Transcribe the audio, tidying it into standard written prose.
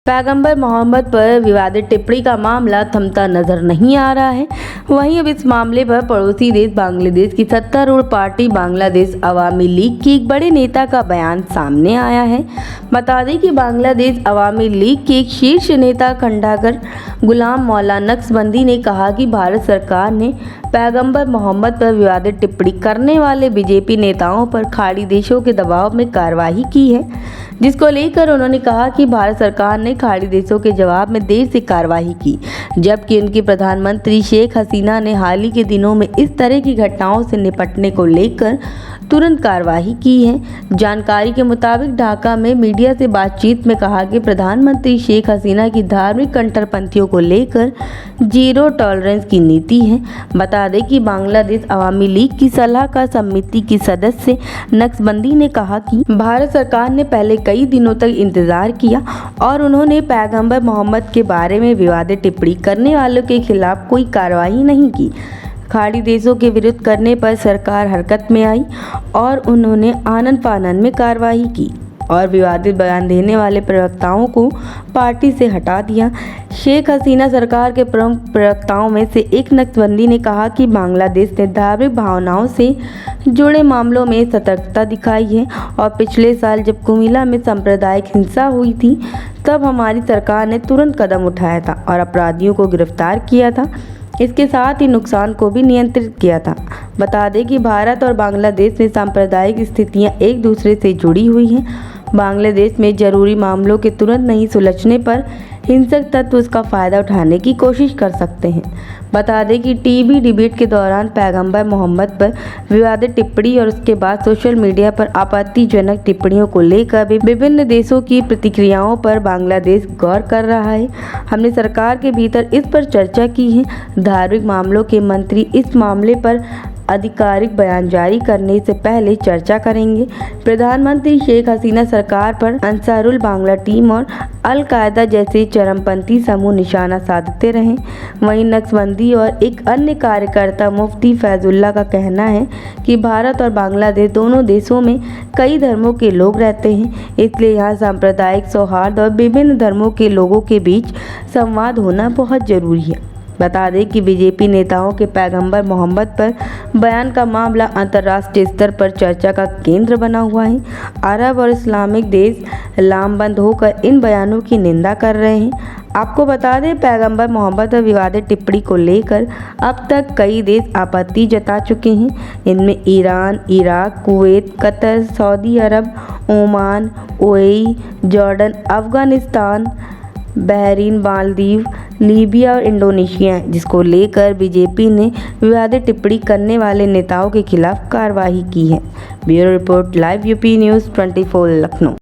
पैगंबर मोहम्मद पर विवादित टिप्पणी का मामला थमता नजर नहीं आ रहा है। वहीं अब इस मामले पर पड़ोसी देश बांग्लादेश की सत्तारूढ़ पार्टी बांग्लादेश अवामी लीग के एक बड़े नेता का बयान सामने आया है। बता दें कि बांग्लादेश अवामी लीग के एक शीर्ष नेता खंडागर गुलाम मौला नक्शबंदी ने कहा कि भारत सरकार ने पैगंबर मोहम्मद पर विवादित टिप्पणी करने वाले बीजेपी नेताओं पर खाड़ी देशों के दबाव में कार्रवाई की है, जिसको लेकर उन्होंने कहा कि भारत सरकार ने खाड़ी देशों के जवाब में देर से कार्रवाई की, जबकि उनकी प्रधानमंत्री शेख हसीना ने हाल ही के दिनों में इस तरह की घटनाओं से निपटने को लेकर तुरंत कार्रवाई की है। जानकारी के मुताबिक ढाका में मीडिया से बातचीत में कहा कि प्रधानमंत्री शेख हसीना की धार्मिक कट्टरपंथियों को लेकर जीरो टॉलरेंस की नीति है। बता दें कि बांग्लादेश अवामी लीग की सलाहकार समिति की सदस्य नक्शबंदी ने कहा कि भारत सरकार ने पहले कई दिनों तक इंतजार किया और उन्होंने पैगंबर मोहम्मद के बारे में विवादित टिप्पणी करने वालों के खिलाफ कोई कार्रवाई नहीं की। खाड़ी देशों के विरुद्ध करने पर सरकार हरकत में आई और उन्होंने आनन फानन में कार्रवाई की और विवादित बयान देने वाले प्रवक्ताओं को पार्टी से हटा दिया। शेख हसीना सरकार के प्रमुख प्रवक्ताओं में से एक नक्शबंदी ने कहा कि बांग्लादेश ने धार्मिक भावनाओं से जुड़े मामलों में सतर्कता दिखाई है और पिछले साल जब कुमिल्ला में सांप्रदायिक हिंसा हुई थी तब हमारी सरकार ने तुरंत कदम उठाया था और अपराधियों को गिरफ्तार किया था। इसके साथ ही नुकसान को भी नियंत्रित किया था। बता दें कि भारत और बांग्लादेश में सांप्रदायिक स्थितियां एक दूसरे से जुड़ी हुई हैं। बांग्लादेश में जरूरी मामलों के तुरंत नहीं सुलझने पर हिंसक तत्व उसका फ़ायदा उठाने की कोशिश कर सकते हैं। बता दें कि टीवी डिबेट के दौरान पैगंबर मोहम्मद पर विवादित टिप्पणी और उसके बाद सोशल मीडिया पर आपत्तिजनक टिप्पणियों को लेकर भी विभिन्न देशों की प्रतिक्रियाओं पर बांग्लादेश गौर कर रहा है। हमने सरकार के भीतर इस पर चर्चा की है। धार्मिक मामलों के मंत्री इस मामले पर आधिकारिक बयान जारी करने से पहले चर्चा करेंगे। प्रधानमंत्री शेख हसीना सरकार पर अंसारुल बांग्ला टीम और अल कायदा जैसे चरमपंथी समूह निशाना साधते रहे। वहीं नक्शबंदी और एक अन्य कार्यकर्ता मुफ्ती फैजुल्ला का कहना है कि भारत और बांग्लादेश दोनों देशों में कई धर्मों के लोग रहते हैं, इसलिए यहाँ सांप्रदायिक सौहार्द और विभिन्न धर्मों के लोगों के बीच संवाद होना बहुत जरूरी है। बता दें कि बीजेपी नेताओं के पैगंबर मोहम्मद पर बयान का मामला अंतर्राष्ट्रीय स्तर पर चर्चा का केंद्र बना हुआ है। अरब और इस्लामिक देश लामबंद होकर इन बयानों की निंदा कर रहे हैं। आपको बता दें, पैगंबर मोहम्मद पर विवादित टिप्पणी को लेकर अब तक कई देश आपत्ति जता चुके हैं। इनमें Iran, Iraq, Kuwait, Qatar, Saudi Arabia, Oman, UAE, Jordan, Afghanistan, Bahrain, Maldives, Libya और इंडोनेशिया, जिसको लेकर बीजेपी ने विवादित टिप्पणी करने वाले नेताओं के खिलाफ कार्रवाई की है। Bureau report, live UP news 24 Lucknow.